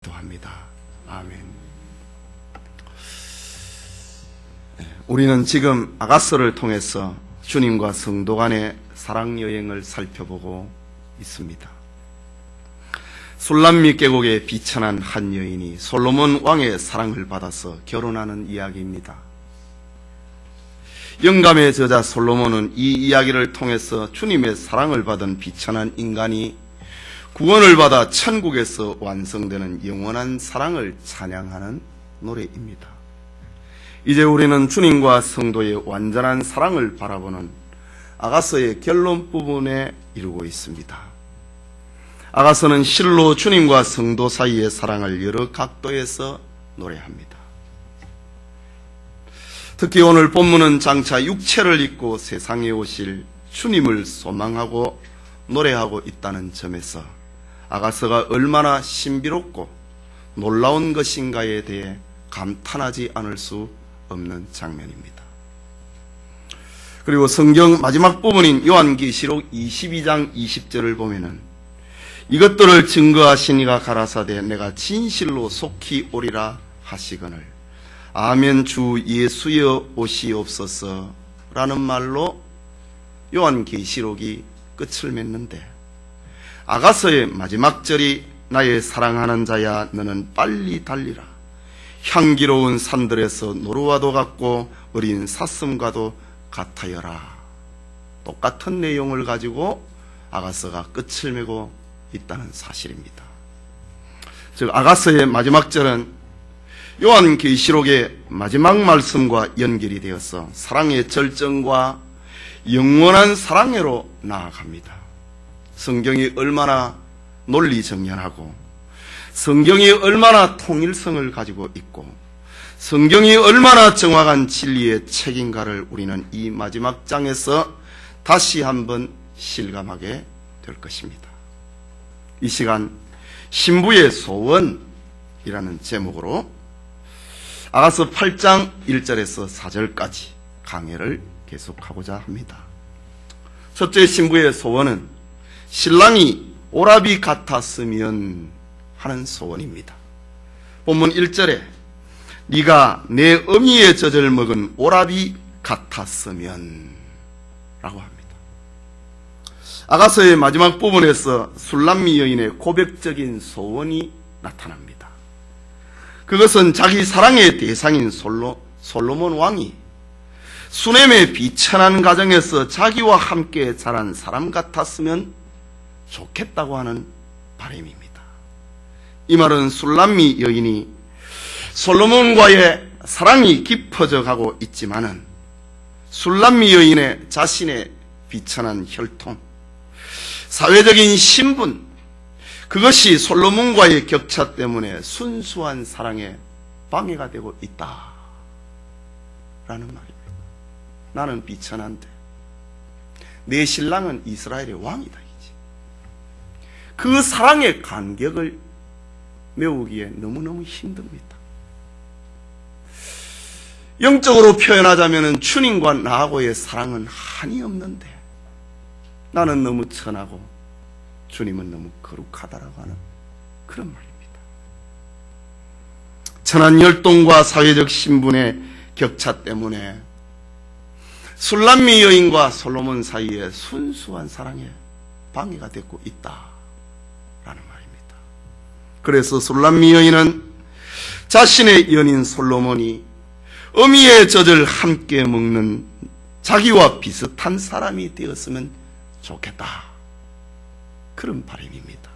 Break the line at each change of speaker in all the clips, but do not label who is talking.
기도합니다. 아멘. 우리는 지금 아가서를 통해서 주님과 성도 간의 사랑 여행을 살펴보고 있습니다. 술람미 계곡에 비천한 한 여인이 솔로몬 왕의 사랑을 받아서 결혼하는 이야기입니다. 영감의 저자 솔로몬은 이 이야기를 통해서 주님의 사랑을 받은 비천한 인간이 구원을 받아 천국에서 완성되는 영원한 사랑을 찬양하는 노래입니다. 이제 우리는 주님과 성도의 완전한 사랑을 바라보는 아가서의 결론 부분에 이르고 있습니다. 아가서는 실로 주님과 성도 사이의 사랑을 여러 각도에서 노래합니다. 특히 오늘 본문은 장차 육체를 입고 세상에 오실 주님을 소망하고 노래하고 있다는 점에서 아가서가 얼마나 신비롭고 놀라운 것인가에 대해 감탄하지 않을 수 없는 장면입니다. 그리고 성경 마지막 부분인 요한계시록 22장 20절을 보면은 이것들을 증거하시니가 가라사대 내가 진실로 속히 오리라 하시거늘 아멘 주 예수여 오시옵소서 라는 말로 요한계시록이 끝을 맺는데 아가서의 마지막 절이 나의 사랑하는 자야 너는 빨리 달리라 향기로운 산들에서 노루와도 같고 어린 사슴과도 같아여라. 똑같은 내용을 가지고 아가서가 끝을 맺고 있다는 사실입니다. 즉 아가서의 마지막 절은 요한계시록의 마지막 말씀과 연결이 되어서 사랑의 절정과 영원한 사랑으로 나아갑니다. 성경이 얼마나 논리정연하고 성경이 얼마나 통일성을 가지고 있고 성경이 얼마나 정확한 진리의 책인가를 우리는 이 마지막 장에서 다시 한번 실감하게 될 것입니다. 이 시간 신부의 소원이라는 제목으로 아가서 8장 1절에서 4절까지 강해를 계속하고자 합니다. 첫째 신부의 소원은 신랑이 오라비 같았으면 하는 소원입니다. 본문 1절에 네가 내 어미의 젖을 먹은 오라비 같았으면 라고 합니다. 아가서의 마지막 부분에서 술람미 여인의 고백적인 소원이 나타납니다. 그것은 자기 사랑의 대상인 솔로몬 왕이 수넴의 비천한 가정에서 자기와 함께 자란 사람 같았으면 좋겠다고 하는 바람입니다. 이 말은 술람미 여인이 솔로몬과의 사랑이 깊어져 가고 있지만은 술람미 여인의 자신의 비천한 혈통, 사회적인 신분, 그것이 솔로몬과의 격차 때문에 순수한 사랑에 방해가 되고 있다라는 말입니다. 나는 비천한데 내 신랑은 이스라엘의 왕이다. 그 사랑의 간격을 메우기에 너무너무 힘듭니다. 영적으로 표현하자면 주님과 나하고의 사랑은 한이 없는데 나는 너무 천하고 주님은 너무 거룩하다라고 하는 그런 말입니다. 천한 혈통과 사회적 신분의 격차 때문에 술람미 여인과 솔로몬 사이에 순수한 사랑에 방해가 되고 있다. 라는 말입니다. 그래서 술람미 여인은 자신의 연인 솔로몬이 어미의 젖을 함께 먹는 자기와 비슷한 사람이 되었으면 좋겠다. 그런 바람입니다.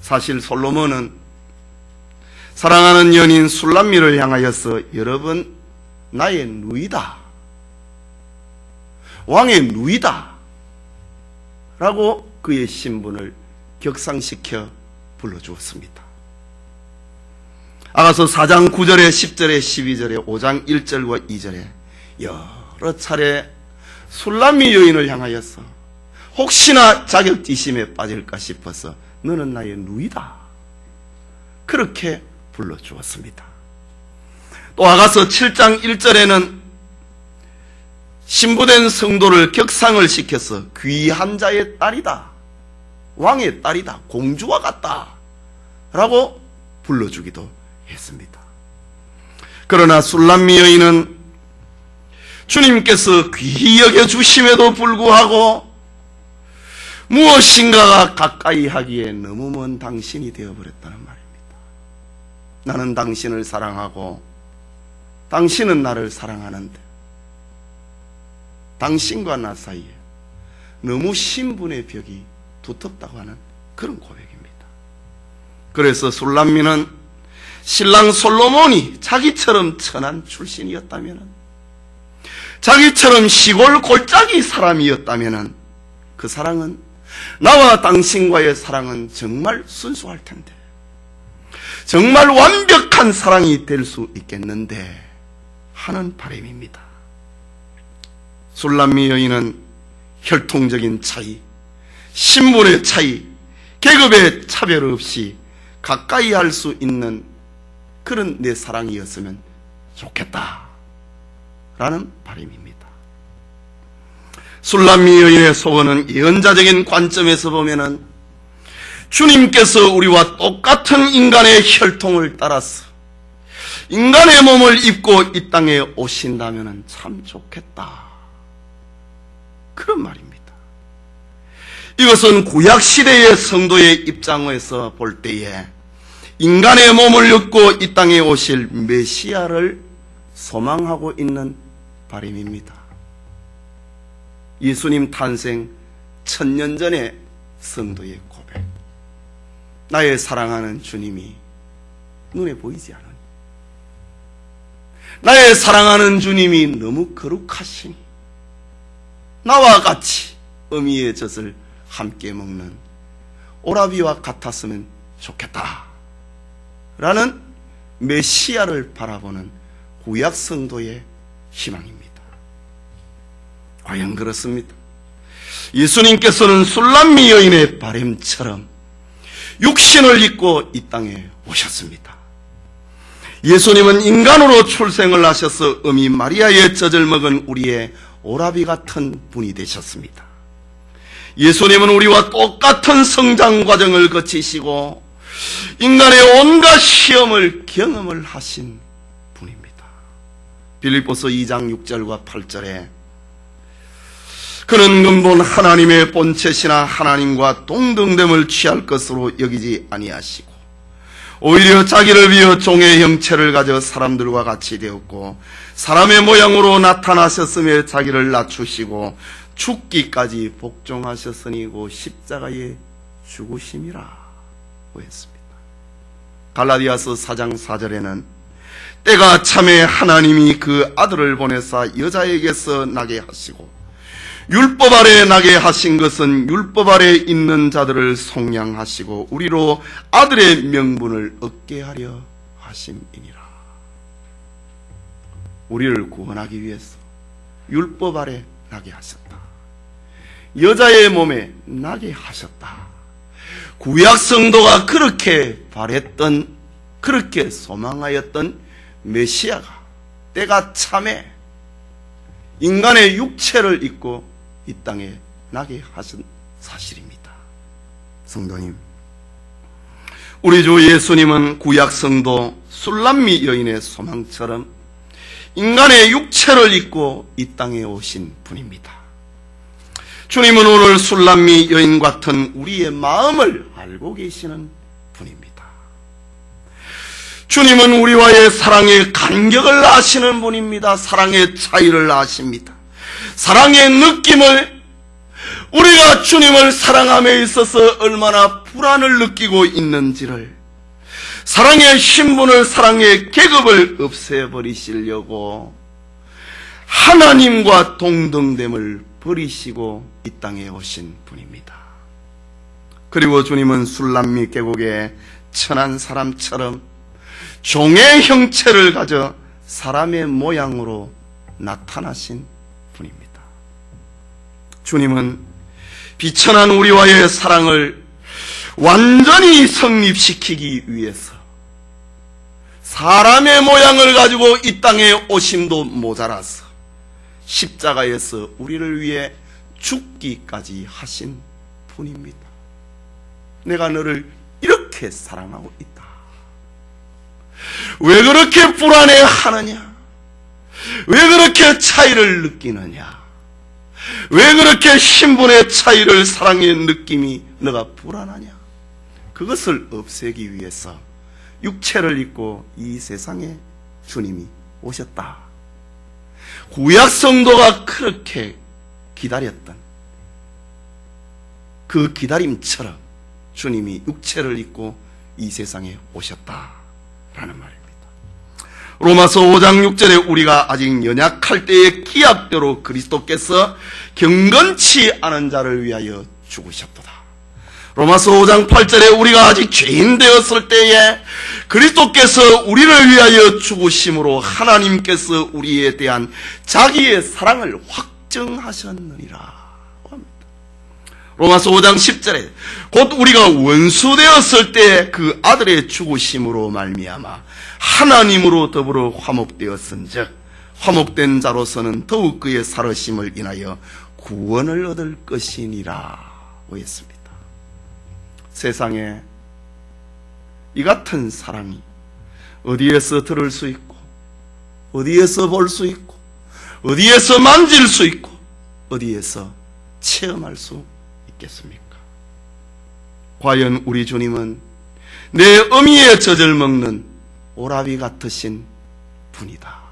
사실 솔로몬은 사랑하는 연인 술람미를 향하여서 여러 번 나의 누이다, 왕의 누이다 라고 그의 신분을 격상시켜 불러주었습니다. 아가서 4장 9절에 10절에 12절에 5장 1절과 2절에 여러 차례 술람미 여인을 향하여서 혹시나 자격지심에 빠질까 싶어서 너는 나의 누이다 그렇게 불러주었습니다. 또 아가서 7장 1절에는 신부된 성도를 격상을 시켜서 귀한 자의 딸이다, 왕의 딸이다, 공주와 같다 라고 불러주기도 했습니다. 그러나 술람미 여인은 주님께서 귀히 여겨주심에도 불구하고 무엇인가가 가까이 하기에 너무 먼 당신이 되어버렸다는 말입니다. 나는 당신을 사랑하고 당신은 나를 사랑하는데 당신과 나 사이에 너무 신분의 벽이 두텁다고 하는 그런 고백입니다. 그래서 술람미는 신랑 솔로몬이 자기처럼 천한 출신이었다면, 자기처럼 시골 골짜기 사람이었다면 그 사랑은, 나와 당신과의 사랑은 정말 순수할 텐데, 정말 완벽한 사랑이 될 수 있겠는데 하는 바람입니다. 술람미 여인은 혈통적인 차이, 신분의 차이, 계급의 차별 없이 가까이 할 수 있는 그런 내 사랑이었으면 좋겠다 라는 바람입니다. 술람미 여인의 소원은 예언자적인 관점에서 보면은 주님께서 우리와 똑같은 인간의 혈통을 따라서 인간의 몸을 입고 이 땅에 오신다면 참 좋겠다, 그런 말입니다. 이것은 구약시대의 성도의 입장에서 볼 때에 인간의 몸을 입고 이 땅에 오실 메시아를 소망하고 있는 바람입니다. 예수님 탄생 1000년 전의 성도의 고백. 나의 사랑하는 주님이 눈에 보이지 않으니, 나의 사랑하는 주님이 너무 거룩하시니 나와 같이 어미의 젖을 함께 먹는 오라비와 같았으면 좋겠다 라는 메시아를 바라보는 구약 성도의 희망입니다. 과연 그렇습니다. 예수님께서는 술람미 여인의 바람처럼 육신을 입고 이 땅에 오셨습니다. 예수님은 인간으로 출생을 하셔서 어미 마리아의 젖을 먹은 우리의 오라비 같은 분이 되셨습니다. 예수님은 우리와 똑같은 성장 과정을 거치시고 인간의 온갖 시험을 경험을 하신 분입니다. 빌립보서 2장 6절과 8절에 그는 근본 하나님의 본체시나 하나님과 동등됨을 취할 것으로 여기지 아니하시고 오히려 자기를 비어 종의 형체를 가져 사람들과 같이 되었고 사람의 모양으로 나타나셨으며 자기를 낮추시고 죽기까지 복종하셨으니고 십자가에 죽으심이라 했습니다. 갈라디아서 4장 4절에는 때가 참에 하나님이 그 아들을 보내사 여자에게서 나게 하시고 율법 아래 나게 하신 것은 율법 아래 있는 자들을 속량하시고 우리로 아들의 명분을 얻게 하려 하심이니라. 우리를 구원하기 위해서 율법 아래 나게 하셨다. 여자의 몸에 나게 하셨다. 구약 성도가 그렇게 바랬던, 그렇게 소망하였던 메시아가 때가 참에 인간의 육체를 입고 이 땅에 나게 하신 사실입니다. 성도님, 우리 주 예수님은 구약 성도 술람미 여인의 소망처럼 인간의 육체를 입고 이 땅에 오신 분입니다. 주님은 오늘 술람미 여인 같은 우리의 마음을 알고 계시는 분입니다. 주님은 우리와의 사랑의 간격을 아시는 분입니다. 사랑의 차이를 아십니다. 사랑의 느낌을, 우리가 주님을 사랑함에 있어서 얼마나 불안을 느끼고 있는지를, 사랑의 신분을, 사랑의 계급을 없애버리시려고 하나님과 동등됨을 버리시고 이 땅에 오신 분입니다. 그리고 주님은 술람미 계곡의 천한 사람처럼 종의 형체를 가져 사람의 모양으로 나타나신 분입니다. 주님은 비천한 우리와의 사랑을 완전히 성립시키기 위해서 사람의 모양을 가지고 이 땅에 오심도 모자라서 십자가에서 우리를 위해 죽기까지 하신 분입니다. 내가 너를 이렇게 사랑하고 있다. 왜 그렇게 불안해하느냐? 왜 그렇게 차이를 느끼느냐? 왜 그렇게 신분의 차이를 사랑의 느낌이 너가 불안하냐? 그것을 없애기 위해서 육체를 입고 이 세상에 주님이 오셨다. 구약 성도가 그렇게 기다렸던 그 기다림처럼 주님이 육체를 입고 이 세상에 오셨다라는 말입니다. 로마서 5장 6절에 우리가 아직 연약할 때의 기약대로 그리스도께서 경건치 않은 자를 위하여 죽으셨도다. 로마서 5장 8절에 우리가 아직 죄인 되었을 때에 그리스도께서 우리를 위하여 죽으심으로 하나님께서 우리에 대한 자기의 사랑을 확증하셨느니라. 로마서 5장 10절에 곧 우리가 원수 되었을 때 그 아들의 죽으심으로 말미암아 하나님으로 더불어 화목되었은즉 화목된 자로서는 더욱 그의 살으심을 인하여 구원을 얻을 것이니라고 했습니다. 세상에 이 같은 사랑이 어디에서 들을 수 있고 어디에서 볼 수 있고 어디에서 만질 수 있고 어디에서 체험할 수 있겠습니까? 과연 우리 주님은 내 어미의 젖을 먹는 오라비 같으신 분이다.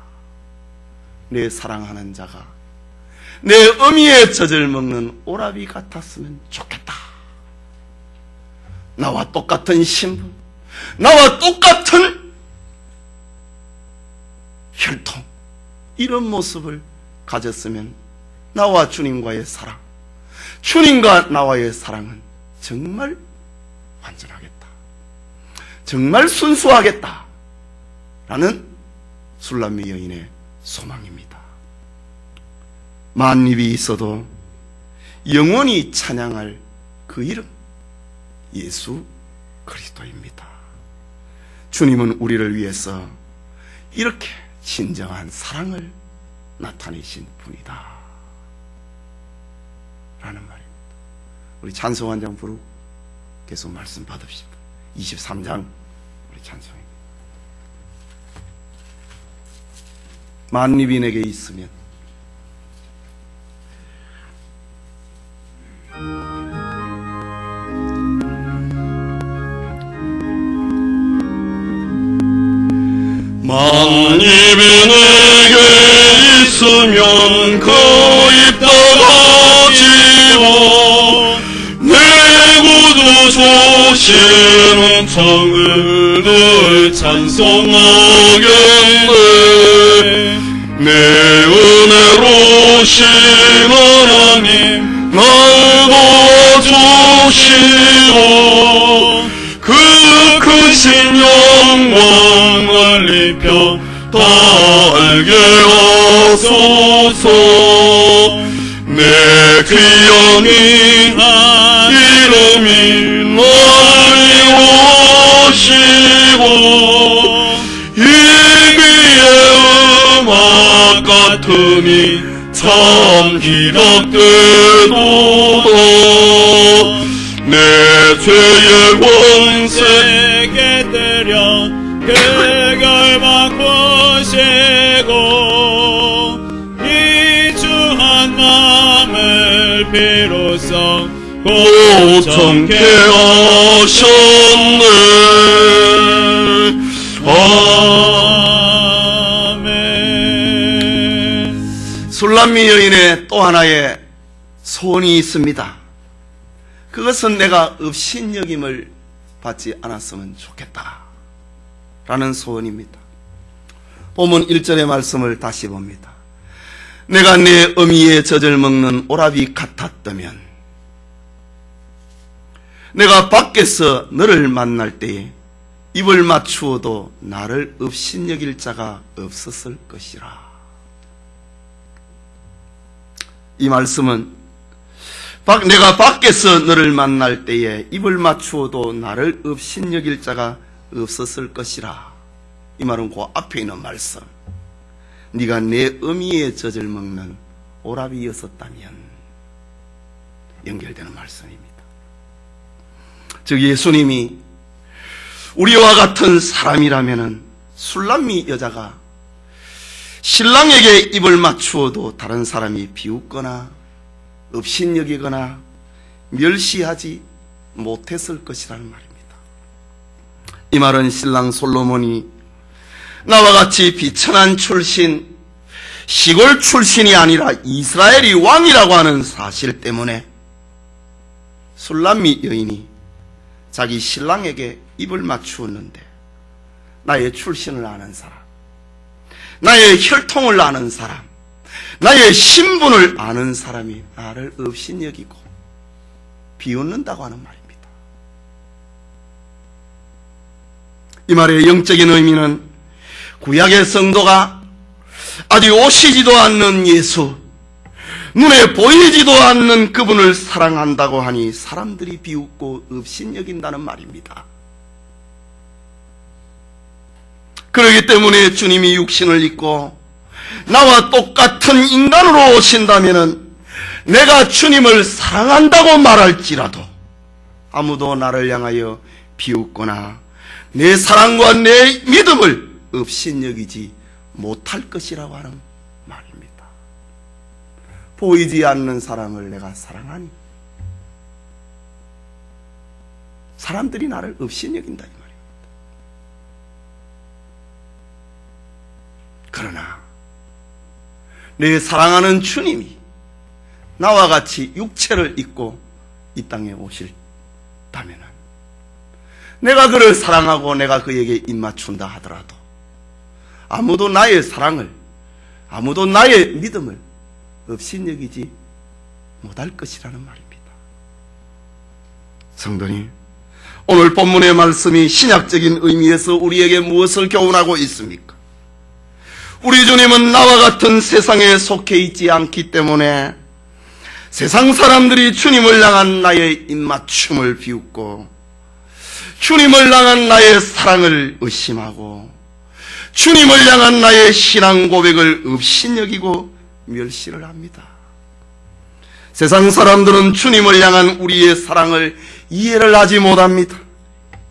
내 사랑하는 자가 내 어미의 젖을 먹는 오라비 같았으면 좋겠다. 나와 똑같은 신분, 나와 똑같은 혈통, 이런 모습을 가졌으면 나와 주님과의 사랑, 주님과 나와의 사랑은 정말 완전하겠다, 정말 순수하겠다 라는 술람미 여인의 소망입니다. 만입이 있어도 영원히 찬양할 그 이름, 예수 그리스도입니다. 주님은 우리를 위해서 이렇게 진정한 사랑을 나타내신 분이다 라는 말입니다. 우리 찬송 한 장 부르고 계속 말씀 받읍시다. 23장 우리 찬송입니다. 만립이 내게 있으면
만입이 내게 있으면 그 입 닫아지고 내 구주 주시는 창을 늘 찬송하겠네. 내 은혜로신 하나님 날 도와주시고 그 크신 영광을 입혀 다 알게 하소서. 내 귀한 이름이 날 이루시고 이 귀의 음악 같으니 참 기락되도다. 내 죄의 원색에 때려 그걸 바꾸시고 이 주한 마음을 비로소 고청케 하셨네. 아멘.
술람미 여인의 또 하나의 소원이 있습니다. 그것은 내가 업신여김을 받지 않았으면 좋겠다 라는 소원입니다. 본문 1절의 말씀을 다시 봅니다. 내가 내 어미의 젖을 먹는 오라비 같았다면 내가 밖에서 너를 만날 때에 입을 맞추어도 나를 업신여길 자가 없었을 것이라. 이 말씀은 내가 밖에서 너를 만날 때에 입을 맞추어도 나를 업신여길 자가 없었을 것이라. 이 말은 그 앞에 있는 말씀, 네가 내 어미의 젖을 먹는 오라비였었다면 연결되는 말씀입니다. 즉 예수님이 우리와 같은 사람이라면 술람미 여자가 신랑에게 입을 맞추어도 다른 사람이 비웃거나 업신여기거나 멸시하지 못했을 것이라는 말입니다. 이 말은 신랑 솔로몬이 나와 같이 비천한 출신, 시골 출신이 아니라 이스라엘이 왕이라고 하는 사실 때문에 술람미 여인이 자기 신랑에게 입을 맞추었는데, 나의 출신을 아는 사람, 나의 혈통을 아는 사람, 나의 신분을 아는 사람이 나를 업신여기고 비웃는다고 하는 말입니다. 이 말의 영적인 의미는 구약의 성도가 아직 오시지도 않는 예수, 눈에 보이지도 않는 그분을 사랑한다고 하니 사람들이 비웃고 업신여긴다는 말입니다. 그렇기 때문에 주님이 육신을 입고 나와 똑같은 인간으로 오신다면 내가 주님을 사랑한다고 말할지라도 아무도 나를 향하여 비웃거나 내 사랑과 내 믿음을 업신여기지 못할 것이라고 하는 말입니다. 보이지 않는 사람을 내가 사랑하니 사람들이 나를 업신여긴다 이 말입니다. 그러나 내 사랑하는 주님이 나와 같이 육체를 입고 이 땅에 오실다면 내가 그를 사랑하고 내가 그에게 입맞춘다 하더라도 아무도 나의 사랑을, 아무도 나의 믿음을 업신여기지 못할 것이라는 말입니다. 성도님, 오늘 본문의 말씀이 신약적인 의미에서 우리에게 무엇을 교훈하고 있습니까? 우리 주님은 나와 같은 세상에 속해 있지 않기 때문에 세상 사람들이 주님을 향한 나의 입맞춤을 비웃고 주님을 향한 나의 사랑을 의심하고 주님을 향한 나의 신앙 고백을 업신여기고 멸시를 합니다. 세상 사람들은 주님을 향한 우리의 사랑을 이해를 하지 못합니다.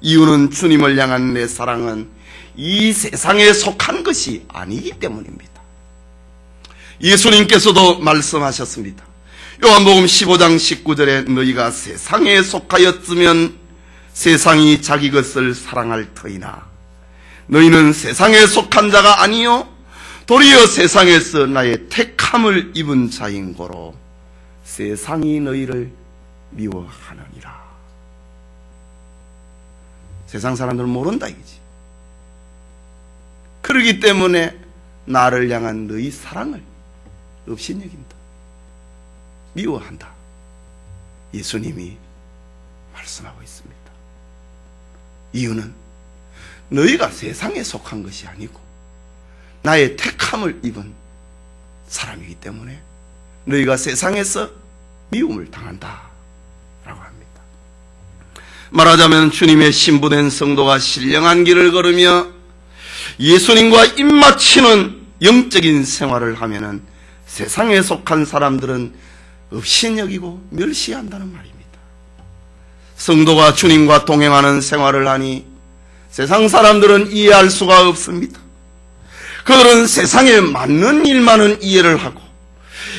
이유는 주님을 향한 내 사랑은 이 세상에 속한 것이 아니기 때문입니다. 예수님께서도 말씀하셨습니다. 요한복음 15장 19절에 너희가 세상에 속하였으면 세상이 자기 것을 사랑할 터이나 너희는 세상에 속한 자가 아니요 도리어 세상에서 나의 택함을 입은 자인 고로 세상이 너희를 미워하느니라. 세상 사람들은 모른다 이거지. 그렇기 때문에 나를 향한 너희 사랑을 업신여긴다, 미워한다. 예수님이 말씀하고 있습니다. 이유는 너희가 세상에 속한 것이 아니고 나의 택함을 입은 사람이기 때문에 너희가 세상에서 미움을 당한다 라고 합니다. 말하자면 주님의 신부된 성도가 신령한 길을 걸으며 예수님과 입맞추는 영적인 생활을 하면은 세상에 속한 사람들은 업신여기고 멸시한다는 말입니다. 성도가 주님과 동행하는 생활을 하니 세상 사람들은 이해할 수가 없습니다. 그들은 세상에 맞는 일만은 이해를 하고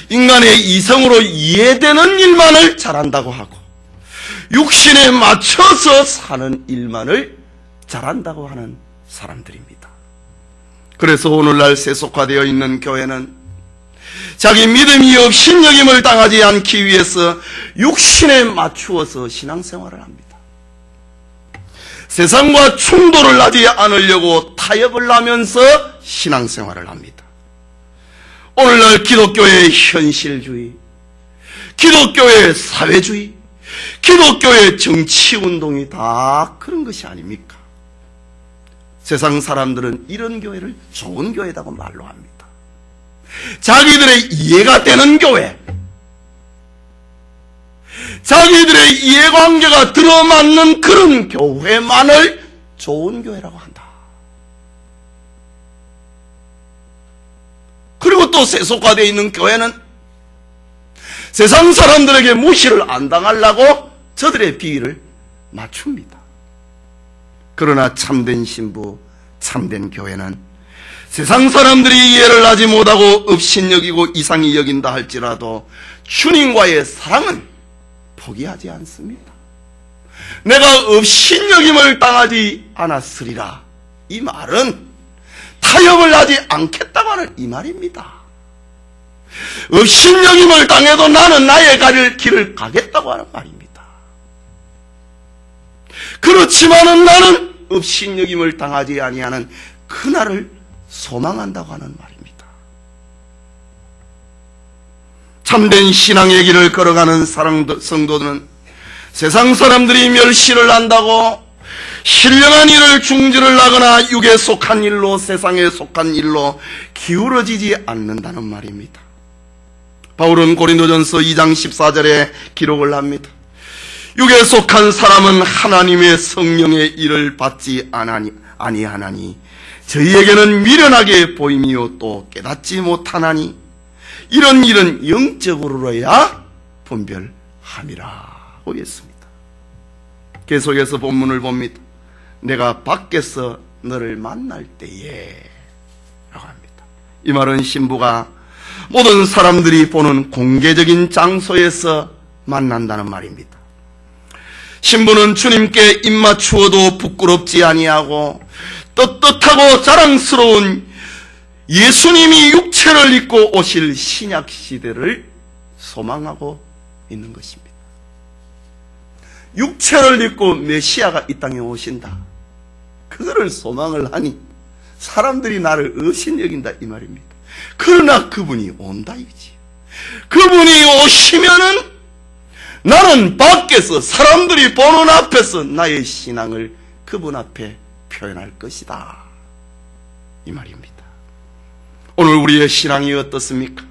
인간의 이성으로 이해되는 일만을 잘한다고 하고 육신에 맞춰서 사는 일만을 잘한다고 하는 사람들입니다. 그래서 오늘날 세속화되어 있는 교회는 자기 믿음이 업신여김을 당하지 않기 위해서 육신에 맞추어서 신앙생활을 합니다. 세상과 충돌을 하지 않으려고 타협을 하면서 신앙생활을 합니다. 오늘날 기독교의 현실주의, 기독교의 사회주의, 기독교의 정치운동이 다 그런 것이 아닙니까? 세상 사람들은 이런 교회를 좋은 교회라고 말로 합니다. 자기들의 이해가 되는 교회, 자기들의 이해관계가 들어맞는 그런 교회만을 좋은 교회라고 한다. 그리고 또 세속화되어 있는 교회는 세상 사람들에게 무시를 안 당하려고 저들의 비위를 맞춥니다. 그러나 참된 신부, 참된 교회는 세상 사람들이 이해를 하지 못하고 업신여기고 이상히 여긴다 할지라도 주님과의 사랑은 포기하지 않습니다. 내가 업신여김을 당하지 않았으리라, 이 말은 타협을 하지 않겠다고 하는 이 말입니다. 업신여김을 당해도 나는 나의 가릴 길을 가겠다고 하는 말입니다. 그렇지만은 나는 업신여김을 당하지 아니하는 그날을 소망한다고 하는 말입니다. 참된 신앙의 길을 걸어가는 성도들은 세상 사람들이 멸시를 한다고 신령한 일을 중지를 하거나 육에 속한 일로, 세상에 속한 일로 기울어지지 않는다는 말입니다. 바울은 고린도전서 2장 14절에 기록을 합니다. 육에 속한 사람은 하나님의 성령의 일을 받지 아니하나니 저희에게는 미련하게 보임이요 또 깨닫지 못하나니 이런 일은 영적으로야 분별함이라 고 했습니다. 계속해서 본문을 봅니다. 내가 밖에서 너를 만날 때에 라고 합니다. 이 말은 신부가 모든 사람들이 보는 공개적인 장소에서 만난다는 말입니다. 신부는 주님께 입맞추어도 부끄럽지 아니하고 떳떳하고 자랑스러운 예수님이 육체를 입고 오실 신약 시대를 소망하고 있는 것입니다. 육체를 입고 메시아가 이 땅에 오신다, 그거를 소망을 하니 사람들이 나를 업신여긴다 이 말입니다. 그러나 그분이 온다 이거지. 그분이 오시면은 나는 밖에서 사람들이 보는 앞에서 나의 신앙을 그분 앞에 표현할 것이다 이 말입니다. 오늘 우리의 신앙이 어떻습니까?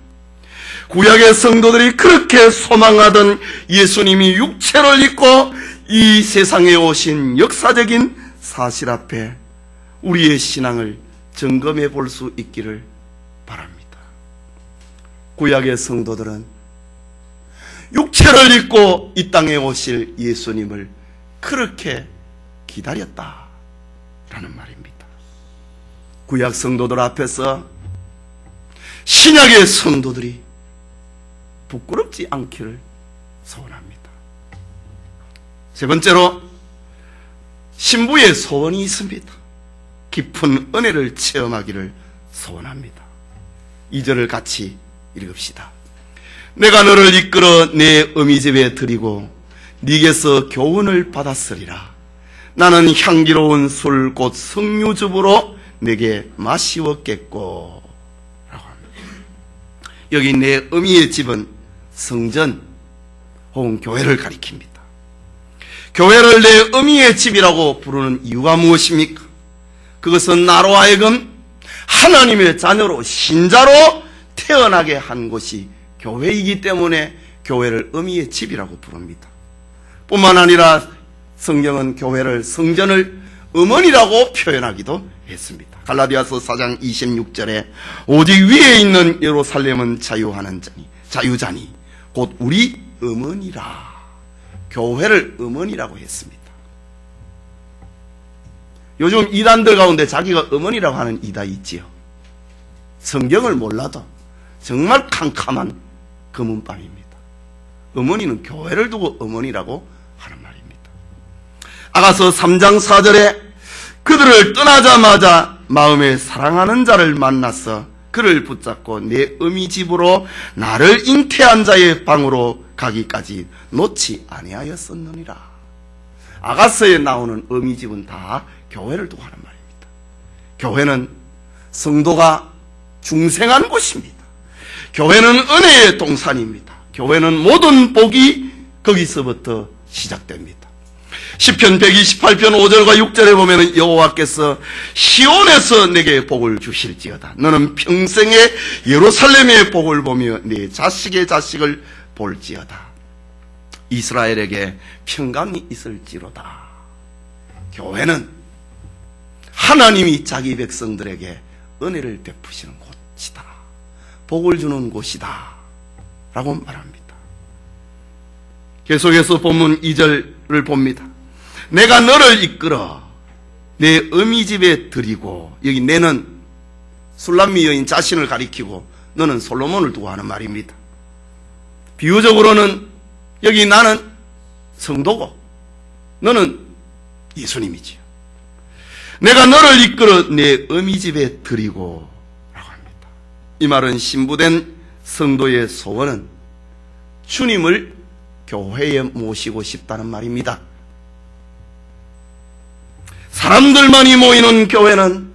구약의 성도들이 그렇게 소망하던 예수님이 육체를 입고 이 세상에 오신 역사적인 사실 앞에 우리의 신앙을 점검해 볼 수 있기를 바랍니다. 구약의 성도들은 육체를 입고 이 땅에 오실 예수님을 그렇게 기다렸다라는 말입니다. 구약 성도들 앞에서 신약의 성도들이 부끄럽지 않기를 소원합니다. 세 번째로 신부의 소원이 있습니다. 깊은 은혜를 체험하기를 소원합니다. 2절을 같이 읽읍시다. 내가 너를 이끌어 내 어미집에 들이고 네게서 교훈을 받았으리라. 나는 향기로운 술 곧 석류즙으로 내게 마시웠겠고 라고 합니다. 여기 내 어미의 집은 성전 혹은 교회를 가리킵니다. 교회를 내 어미의 집이라고 부르는 이유가 무엇입니까? 그것은 나로 하여금 하나님의 자녀로 신자로 태어나게 한 곳이 교회이기 때문에 교회를 어미의 집이라고 부릅니다. 뿐만 아니라 성경은 교회를, 성전을 어머니라고 표현하기도 했습니다. 갈라디아서 4장 26절에 오직 위에 있는 예루살렘은 자유자니 곧 우리 어머니라. 교회를 어머니라고 했습니다. 요즘 이단들 가운데 자기가 어머니라고 하는 이단이 있지요. 성경을 몰라도 정말 캄캄한 검은빵입니다. 어머니는 교회를 두고 어머니라고 하는 말입니다. 아가서 3장 4절에 그들을 떠나자마자 마음에 사랑하는 자를 만나서 그를 붙잡고 내 어미 집으로 나를 잉태한 자의 방으로 가기까지 놓지 아니하였었느니라. 아가서에 나오는 어미 집은 다 교회를 두고 하는 말입니다. 교회는 성도가 중생한 곳입니다. 교회는 은혜의 동산입니다. 교회는 모든 복이 거기서부터 시작됩니다. 시편 128편 5절과 6절에 보면 여호와께서 시온에서 내게 복을 주실지어다. 너는 평생에 예루살렘의 복을 보며 네 자식의 자식을 볼지어다. 이스라엘에게 평강이 있을지로다. 교회는 하나님이 자기 백성들에게 은혜를 베푸시는 곳이다. 복을 주는 곳이다 라고 말합니다. 계속해서 본문 2절을 봅니다. 내가 너를 이끌어 내 어미 집에 드리고, 여기 내는 술람미 여인 자신을 가리키고 너는 솔로몬을 두고 하는 말입니다. 비유적으로는 여기 나는 성도고 너는 예수님이지요. 내가 너를 이끌어 내 어미 집에 드리고 라고 합니다. 이 말은 신부된 성도의 소원은 주님을 교회에 모시고 싶다는 말입니다. 사람들만이 모이는 교회는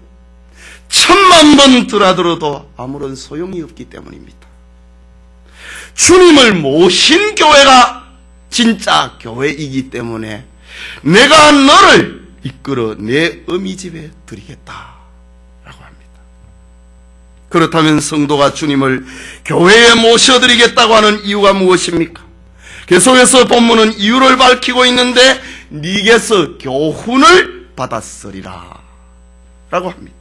1000만 번 드나들어도 아무런 소용이 없기 때문입니다. 주님을 모신 교회가 진짜 교회이기 때문에 내가 너를 이끌어 내 어미 집에 드리겠다 라고 합니다. 그렇다면 성도가 주님을 교회에 모셔드리겠다고 하는 이유가 무엇입니까? 계속해서 본문은 이유를 밝히고 있는데 네게서 교훈을 받았으리라 라고 합니다.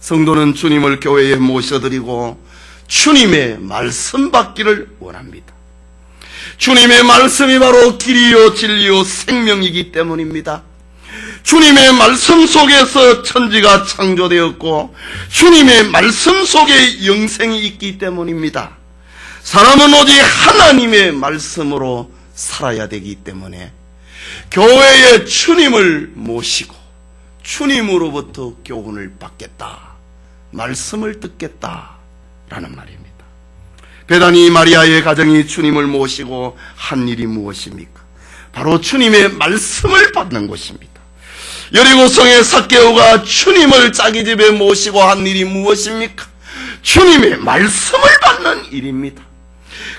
성도는 주님을 교회에 모셔드리고 주님의 말씀 받기를 원합니다. 주님의 말씀이 바로 길이요 진리요 생명이기 때문입니다. 주님의 말씀 속에서 천지가 창조되었고 주님의 말씀 속에 영생이 있기 때문입니다. 사람은 오직 하나님의 말씀으로 살아야 되기 때문에 교회에 주님을 모시고 주님으로부터 교훈을 받겠다, 말씀을 듣겠다라는 말입니다. 베다니 마리아의 가정이 주님을 모시고 한 일이 무엇입니까? 바로 주님의 말씀을 받는 것입니다. 여리고성의 삭개오가 주님을 자기 집에 모시고 한 일이 무엇입니까? 주님의 말씀을 받는 일입니다.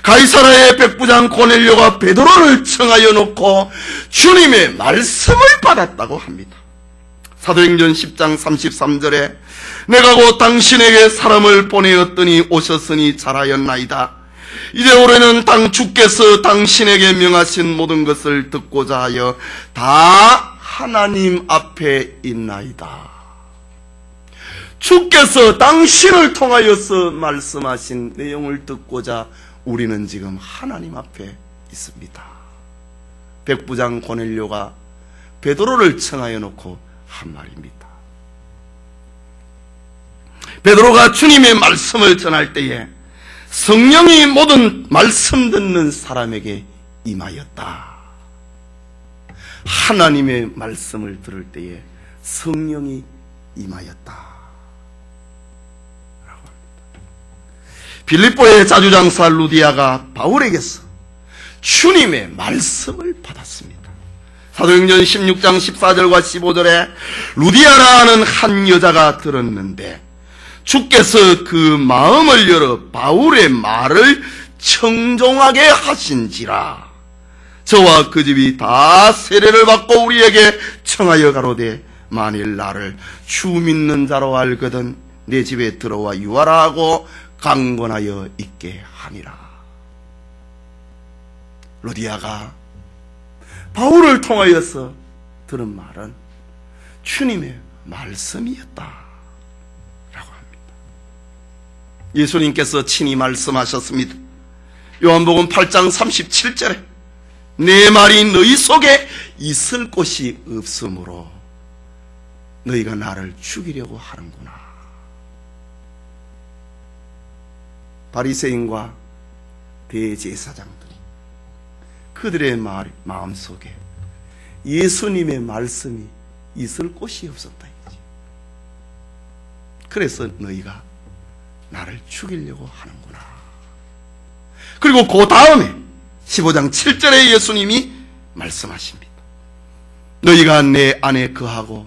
가이사라의 백부장 고넬료가 베드로를 청하여 놓고 주님의 말씀을 받았다고 합니다. 사도행전 10장 33절에 내가 곧 당신에게 사람을 보내었더니 오셨으니 잘하였나이다. 이제 올해는 주께서 당신에게 명하신 모든 것을 듣고자 하여 다 하나님 앞에 있나이다. 주께서 당신을 통하여서 말씀하신 내용을 듣고자 우리는 지금 하나님 앞에 있습니다. 백부장 고넬료가 베드로를 청하여 놓고 한 말입니다. 베드로가 주님의 말씀을 전할 때에 성령이 모든 말씀 듣는 사람에게 임하였다. 하나님의 말씀을 들을 때에 성령이 임하였다. 빌립보의 자주장사 루디아가 바울에게서 주님의 말씀을 받았습니다. 사도행전 16장 14절과 15절에 루디아라는 한 여자가 들었는데 주께서 그 마음을 열어 바울의 말을 청종하게 하신지라. 저와 그 집이 다 세례를 받고 우리에게 청하여 가로되 만일 나를 주 믿는 자로 알거든 내 집에 들어와 유하라 하고 강권하여 있게 하니라. 루디아가 바울을 통하여서 들은 말은 주님의 말씀이었다 라고 합니다. 예수님께서 친히 말씀하셨습니다. 요한복음 8장 37절에 내 말이 너희 속에 있을 곳이 없으므로 너희가 나를 죽이려고 하는구나. 바리새인과 대제사장들이 그들의 마음속에 예수님의 말씀이 있을 곳이 없었다 이거지. 그래서 너희가 나를 죽이려고 하는구나. 그리고 그 다음에 15장 7절에 예수님이 말씀하십니다. 너희가 내 안에 거하고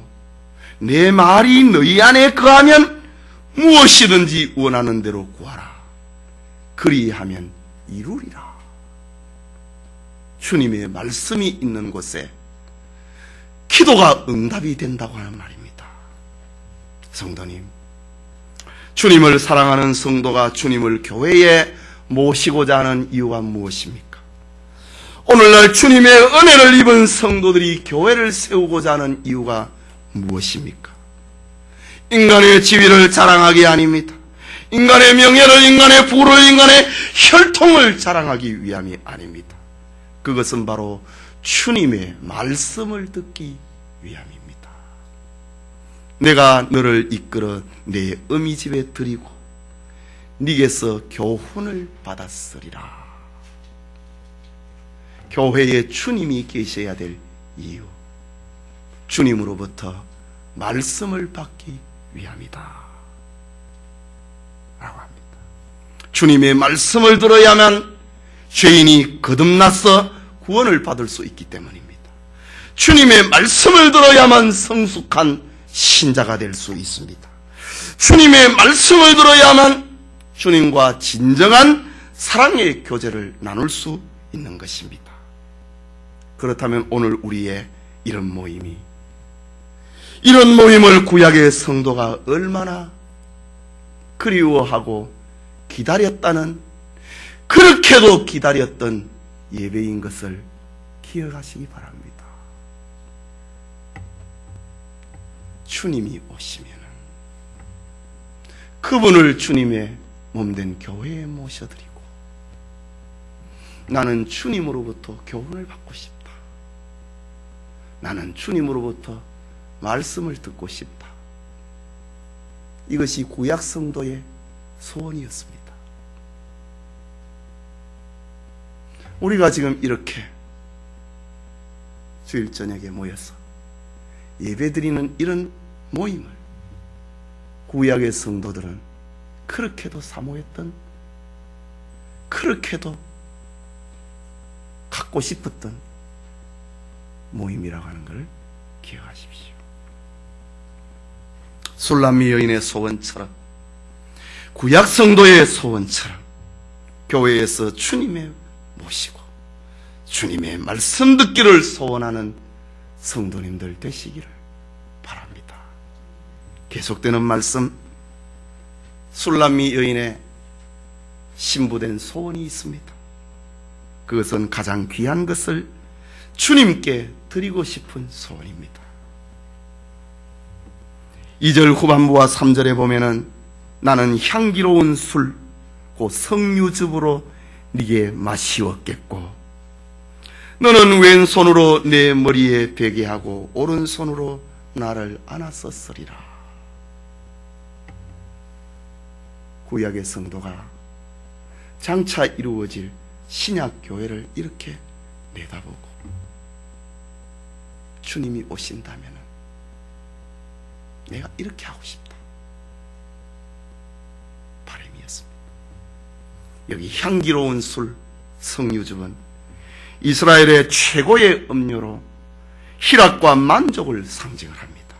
내 말이 너희 안에 거하면 무엇이든지 원하는 대로 구하라. 그리하면 이루리라. 주님의 말씀이 있는 곳에 기도가 응답이 된다고 하는 말입니다. 성도님, 주님을 사랑하는 성도가 주님을 교회에 모시고자 하는 이유가 무엇입니까? 오늘날 주님의 은혜를 입은 성도들이 교회를 세우고자 하는 이유가 무엇입니까? 인간의 지위를 자랑하기 아닙니다. 인간의 명예를, 인간의 부를, 인간의 혈통을 자랑하기 위함이 아닙니다. 그것은 바로 주님의 말씀을 듣기 위함입니다. 내가 너를 이끌어 내 어미집에 들이고 네게서 교훈을 받았으리라. 교회에 주님이 계셔야 될 이유, 주님으로부터 말씀을 받기 위함이다 라고 합니다. 주님의 말씀을 들어야만 죄인이 거듭나서 구원을 받을 수 있기 때문입니다. 주님의 말씀을 들어야만 성숙한 신자가 될 수 있습니다. 주님의 말씀을 들어야만 주님과 진정한 사랑의 교제를 나눌 수 있는 것입니다. 그렇다면 오늘 우리의 이런 모임을 구약의 성도가 얼마나 그리워하고 기다렸다는, 그렇게도 기다렸던 예배인 것을 기억하시기 바랍니다. 주님이 오시면 그분을 주님의 몸된 교회에 모셔드리고 나는 주님으로부터 교훈을 받고 싶다. 나는 주님으로부터 말씀을 듣고 싶다. 이것이 구약 성도의 소원이었습니다. 우리가 지금 이렇게 주일 저녁에 모여서 예배드리는 이런 모임을 구약의 성도들은 그렇게도 사모했던, 그렇게도 갖고 싶었던 모임이라고 하는 것을 기억하십시오. 술람미 여인의 소원처럼, 구약 성도의 소원처럼 교회에서 주님의 모시고 주님의 말씀 듣기를 소원하는 성도님들 되시기를 바랍니다. 계속되는 말씀, 술람미 여인의 신부된 소원이 있습니다. 그것은 가장 귀한 것을 주님께 드리고 싶은 소원입니다. 2절 후반부와 3절에 보면은 나는 향기로운 술 곧 석류즙으로 네게 마시었겠고 너는 왼손으로 내 머리에 베게 하고 오른손으로 나를 안았었으리라. 구약의 성도가 장차 이루어질 신약교회를 이렇게 내다보고 주님이 오신다면 내가 이렇게 하고 싶다 바람이었습니다. 여기 향기로운 술 석류즙은 이스라엘의 최고의 음료로 희락과 만족을 상징을 합니다.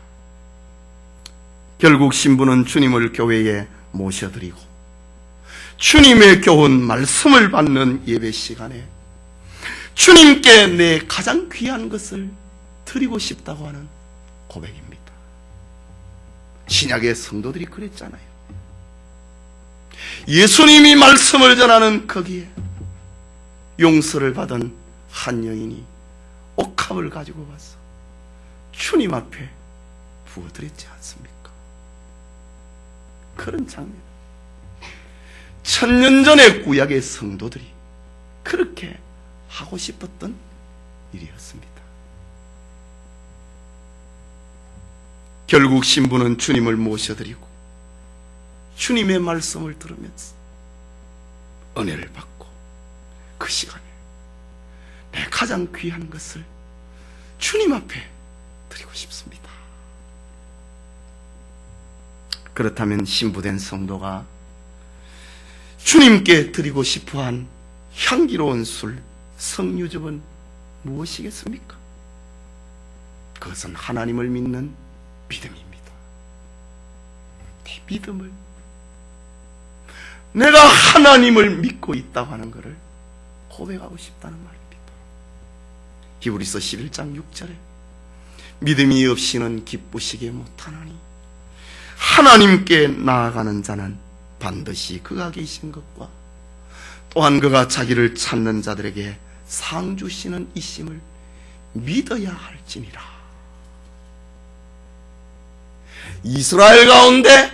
결국 신부는 주님을 교회에 모셔드리고 주님의 교훈 말씀을 받는 예배 시간에 주님께 내 가장 귀한 것을 드리고 싶다고 하는 고백입니다. 신약의 성도들이 그랬잖아요. 예수님이 말씀을 전하는 거기에 용서를 받은 한 여인이 옥합을 가지고 와서 주님 앞에 부어드렸지 않습니까? 그런 장면, 1000년 전의 구약의 성도들이 그렇게 하고 싶었던 일이었습니다. 결국 신부는 주님을 모셔드리고 주님의 말씀을 들으면서 은혜를 받고 그 시간에 내 가장 귀한 것을 주님 앞에 드리고 싶습니다. 그렇다면 신부된 성도가 주님께 드리고 싶어한 향기로운 술, 석류즙은 무엇이겠습니까? 그것은 하나님을 믿는 믿음입니다. 내 믿음을, 내가 하나님을 믿고 있다고 하는 것을 고백하고 싶다는 말입니다. 히브리서 11장 6절에 믿음이 없이는 기쁘시게 못하나니 하나님께 나아가는 자는 반드시 그가 계신 것과 또한 그가 자기를 찾는 자들에게 상 주시는 이심을 믿어야 할지니라. 이스라엘 가운데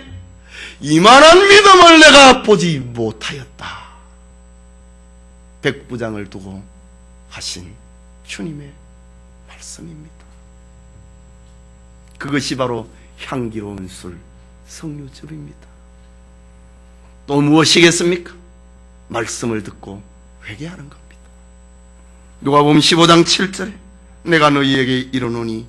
이만한 믿음을 내가 보지 못하였다. 백부장을 두고 하신 주님의 말씀입니다. 그것이 바로 향기로운 술 석류즙입니다. 또 무엇이겠습니까? 말씀을 듣고 회개하는 겁니다. 누가복음 15장 7절에 내가 너희에게 이르노니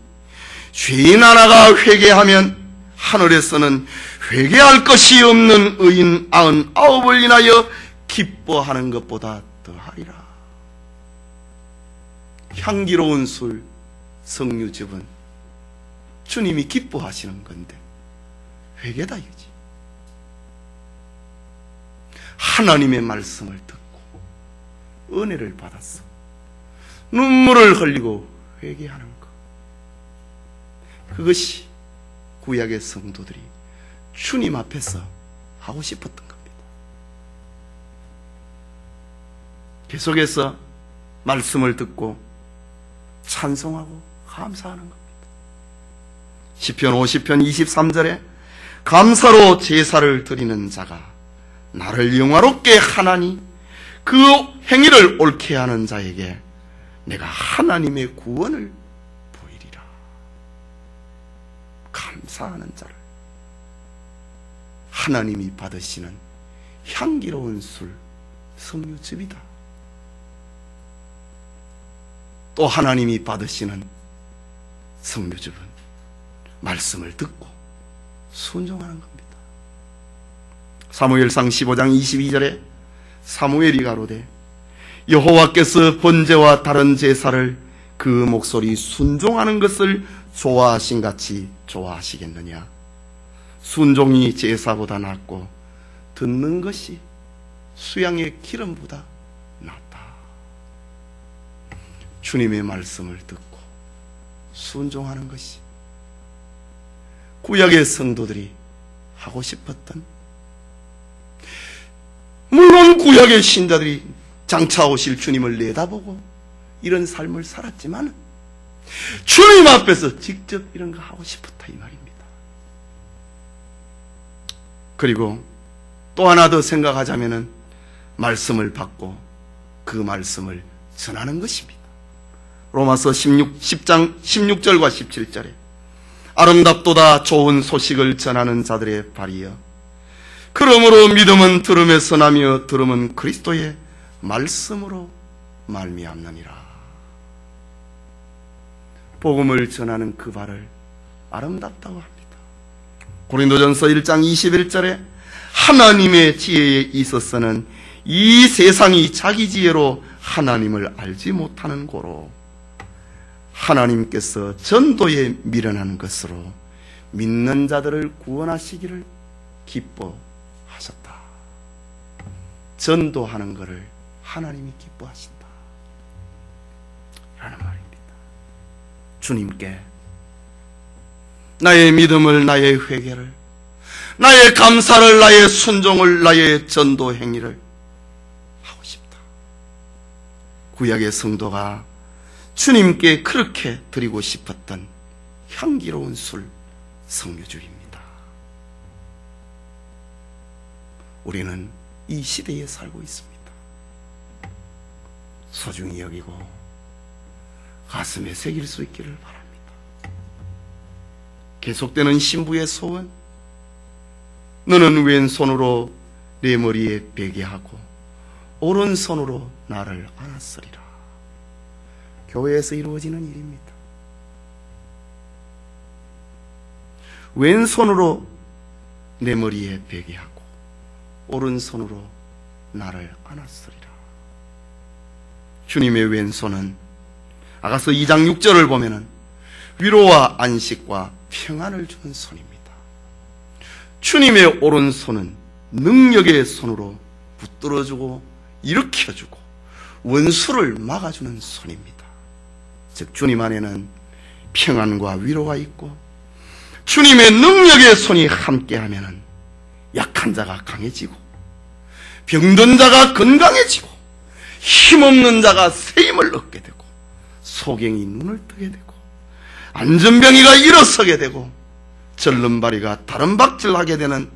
죄인 하나가 회개하면 하늘에서는 회개할 것이 없는 의인 99을 인하여 기뻐하는 것보다 더하리라. 향기로운 술 석류즙은 주님이 기뻐하시는 건데 회개다 이거지. 하나님의 말씀을 듣고 은혜를 받았어. 눈물을 흘리고 회개하는 것. 그것이 구약의 성도들이 주님 앞에서 하고 싶었던 겁니다. 계속해서 말씀을 듣고 찬송하고 감사하는 겁니다. 시편 50편 23절에 감사로 제사를 드리는 자가 나를 영화롭게 하나니 그 행위를 옳게 하는 자에게 내가 하나님의 구원을 보이리라. 감사하는 자를 하나님이 받으시는 향기로운 술 석류즙이다. 또 하나님이 받으시는 석류즙은 말씀을 듣고 순종하는 겁니다. 사무엘상 15장 22절에 사무엘이 가로되 여호와께서 번제와 다른 제사를 그 목소리 순종하는 것을 좋아하신 같이 좋아하시겠느냐. 순종이 제사보다 낫고 듣는 것이 수양의 기름보다 낫다. 주님의 말씀을 듣고 순종하는 것이 구약의 성도들이 하고 싶었던, 물론 구약의 신자들이 장차 오실 주님을 내다보고 이런 삶을 살았지만 주님 앞에서 직접 이런 거 하고 싶었다 이 말입니다. 그리고 또 하나 더 생각하자면은 말씀을 받고 그 말씀을 전하는 것입니다. 로마서 10장 16절과 17절에 아름답도다 좋은 소식을 전하는 자들의 발이여 그러므로 믿음은 들음에서 나며 들음은 그리스도의 말씀으로 말미암느니라. 복음을 전하는 그 발을 아름답다고 합니다. 고린도전서 1장 21절에 하나님의 지혜에 있어서는 이 세상이 자기 지혜로 하나님을 알지 못하는 고로 하나님께서 전도에 미련한 것으로 믿는 자들을 구원하시기를 기뻐하셨다. 전도하는 것을 하나님이 기뻐하신다 라는 말입니다. 주님께 나의 믿음을, 나의 회개를, 나의 감사를, 나의 순종을, 나의 전도 행위를 하고 싶다. 구약의 성도가 주님께 그렇게 드리고 싶었던 향기로운 술 석류즙입니다. 우리는 이 시대에 살고 있습니다. 소중히 여기고 가슴에 새길 수 있기를 바랍니다. 계속되는 신부의 소원, 너는 왼손으로 내 머리에 베게 하고 오른손으로 나를 안았으리라. 교회에서 이루어지는 일입니다. 왼손으로 내 머리에 베게 하고 오른손으로 나를 안았으리라. 주님의 왼손은 아가서 2장 6절을 보면은 위로와 안식과 평안을 주는 손입니다. 주님의 오른손은 능력의 손으로 붙들어주고 일으켜주고 원수를 막아주는 손입니다. 즉 주님 안에는 평안과 위로가 있고 주님의 능력의 손이 함께하면 약한 자가 강해지고 병든 자가 건강해지고 힘없는 자가 새 힘을 얻게 되고 소경이 눈을 뜨게 되고 안전병이가 일어서게 되고 절름발이가 다른박질하게 되는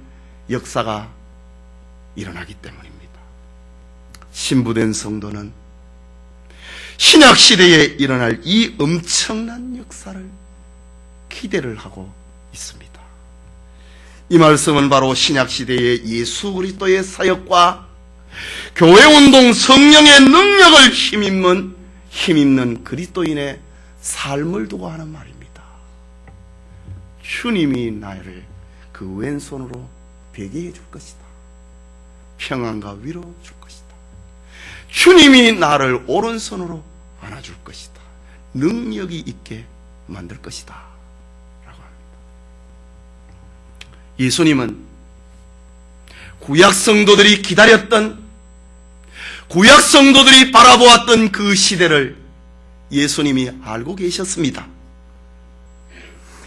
역사가 일어나기 때문입니다. 신부된 성도는 신약시대에 일어날 이 엄청난 역사를 기대를 하고 있습니다. 이 말씀은 바로 신약시대의 예수 그리스도의 사역과 교회운동 성령의 능력을 힘입는 그리스도인의 삶을 두고 하는 말입니다. 주님이 나를 그 왼손으로 베게 해줄 것이다. 평안과 위로 줄 것이다. 주님이 나를 오른손으로 안아줄 것이다. 능력이 있게 만들 것이다 라고 합니다. 예수님은 구약 성도들이 기다렸던, 구약 성도들이 바라보았던 그 시대를 예수님이 알고 계셨습니다.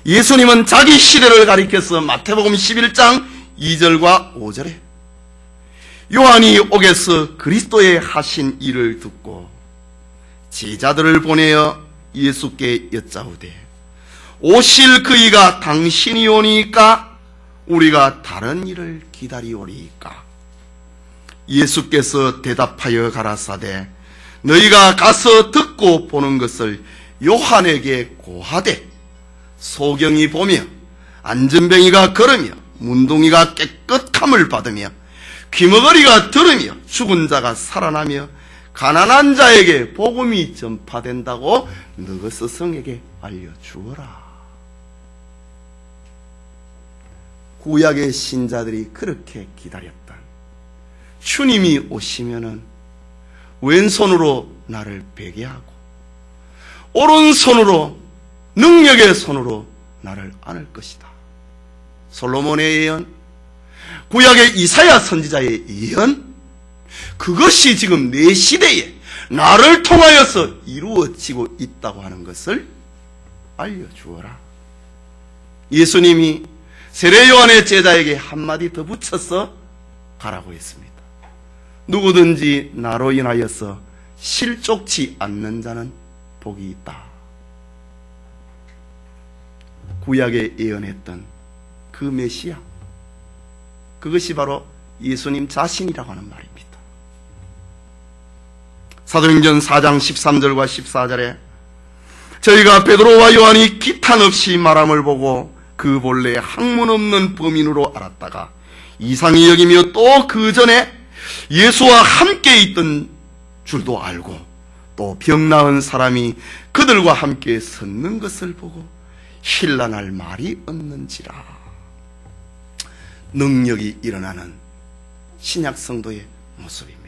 예수님은 자기 시대를 가리켜서 마태복음 11장 2절과 5절에 요한이 옥에서 그리스도의 하신 일을 듣고 제자들을 보내어 예수께 여짜오되 오실 그이가 당신이 오니까 우리가 다른 일을 기다리오리이까? 예수께서 대답하여 가라사대 너희가 가서 듣고 보는 것을 요한에게 고하되 소경이 보며 안전뱅이가 걸으며 문둥이가 깨끗함을 받으며 귀머거리가 들으며 죽은 자가 살아나며 가난한 자에게 복음이 전파된다고 너희 스승에게 알려주어라. 구약의 신자들이 그렇게 기다렸던 주님이 오시면은 왼손으로 나를 베게 하고 오른손으로 능력의 손으로 나를 안을 것이다. 솔로몬의 예언, 구약의 이사야 선지자의 예언, 그것이 지금 내 시대에 나를 통하여서 이루어지고 있다고 하는 것을 알려주어라. 예수님이 세례 요한의 제자에게 한마디 더 붙여서 가라고 했습니다. 누구든지 나로 인하여서 실족치 않는 자는 복이 있다. 구약에 예언했던 그 메시아, 그것이 바로 예수님 자신이라고 하는 말입니다. 사도행전 4장 13절과 14절에 저희가 베드로와 요한이 기탄 없이 말함을 보고 그 본래 학문 없는 범인으로 알았다가 이상히 여기며 또 그 전에 예수와 함께 있던 줄도 알고 또 병 나은 사람이 그들과 함께 섰는 것을 보고 힐난할 말이 없는지라. 능력이 일어나는 신약 성도의 모습입니다.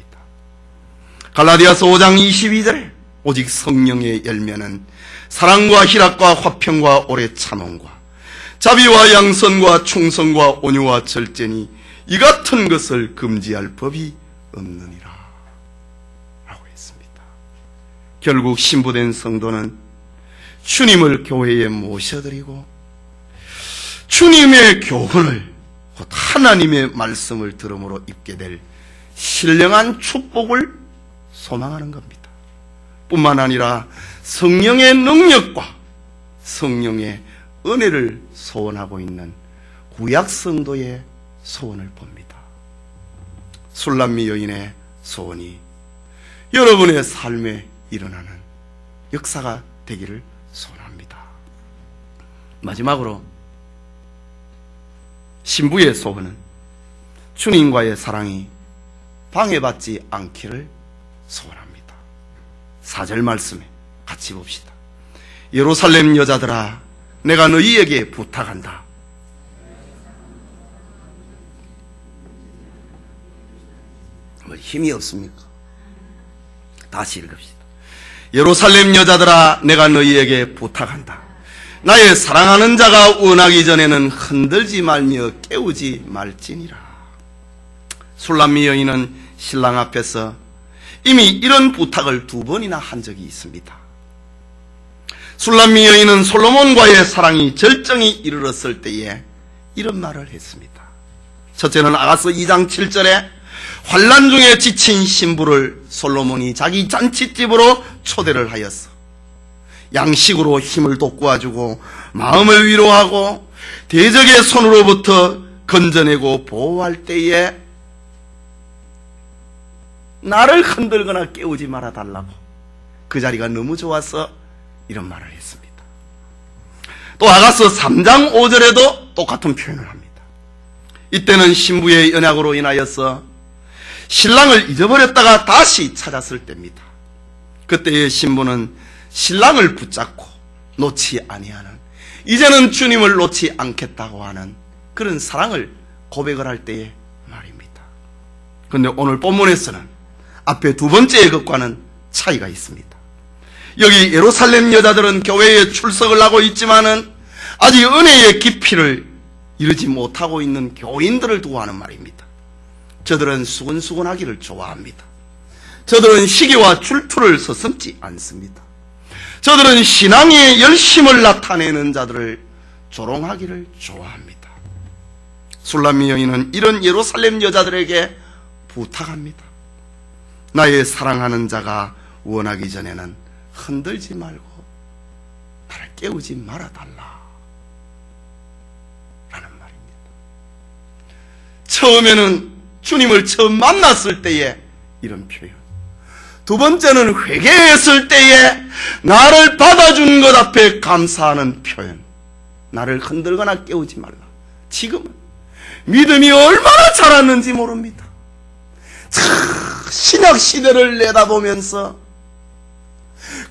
갈라디아서 5장 22절에 오직 성령의 열매는 사랑과 희락과 화평과 오래 참음과 자비와 양선과 충성과 온유와 절제니 이 같은 것을 금지할 법이 없느니라 라고 했습니다. 결국 신부된 성도는 주님을 교회에 모셔드리고 주님의 교훈을 곧 하나님의 말씀을 들음으로 입게 될 신령한 축복을 소망하는 겁니다. 뿐만 아니라 성령의 능력과 성령의 은혜를 소원하고 있는 구약 성도의 소원을 봅니다. 술람미 여인의 소원이 여러분의 삶에 일어나는 역사가 되기를 소원합니다. 마지막으로 신부의 소원은 주님과의 사랑이 방해받지 않기를 소원합니다. 4절 말씀에 같이 봅시다. 예루살렘 여자들아 내가 너희에게 부탁한다. 뭐 힘이 없습니까? 다시 읽읍시다. 예루살렘 여자들아 내가 너희에게 부탁한다. 나의 사랑하는 자가 원하기 전에는 흔들지 말며 깨우지 말지니라. 술람미 여인은 신랑 앞에서 이미 이런 부탁을 2번이나 한 적이 있습니다. 술람미 여인은 솔로몬과의 사랑이 절정이 이르렀을 때에 이런 말을 했습니다. 첫째는 아가서 2장 7절에 환난 중에 지친 신부를 솔로몬이 자기 잔치집으로 초대를 하였어 양식으로 힘을 돋구어주고 마음을 위로하고 대적의 손으로부터 건져내고 보호할 때에 나를 흔들거나 깨우지 말아달라고 그 자리가 너무 좋아서 이런 말을 했습니다. 또 아가서 3장 5절에도 똑같은 표현을 합니다. 이때는 신부의 연약으로 인하여서 신랑을 잊어버렸다가 다시 찾았을 때입니다. 그때의 신부는 신랑을 붙잡고 놓지 아니하는, 이제는 주님을 놓지 않겠다고 하는 그런 사랑을 고백을 할 때의 말입니다. 그런데 오늘 본문에서는 앞에 두 번째의 것과는 차이가 있습니다. 여기 예루살렘 여자들은 교회에 출석을 하고 있지만은 아직 은혜의 깊이를 이루지 못하고 있는 교인들을 두고 하는 말입니다. 저들은 수근수근하기를 좋아합니다. 저들은 시기와 질투를 서슴지 않습니다. 저들은 신앙의 열심을 나타내는 자들을 조롱하기를 좋아합니다. 술람미 여인은 이런 예루살렘 여자들에게 부탁합니다. 나의 사랑하는 자가 원하기 전에는 흔들지 말고 나를 깨우지 말아달라 라는 말입니다. 처음에는 주님을 처음 만났을 때에 이런 표현, 두 번째는 회개했을 때에 나를 받아준 것 앞에 감사하는 표현, 나를 흔들거나 깨우지 말라. 지금은 믿음이 얼마나 자랐는지 모릅니다. 신약 시대를 내다보면서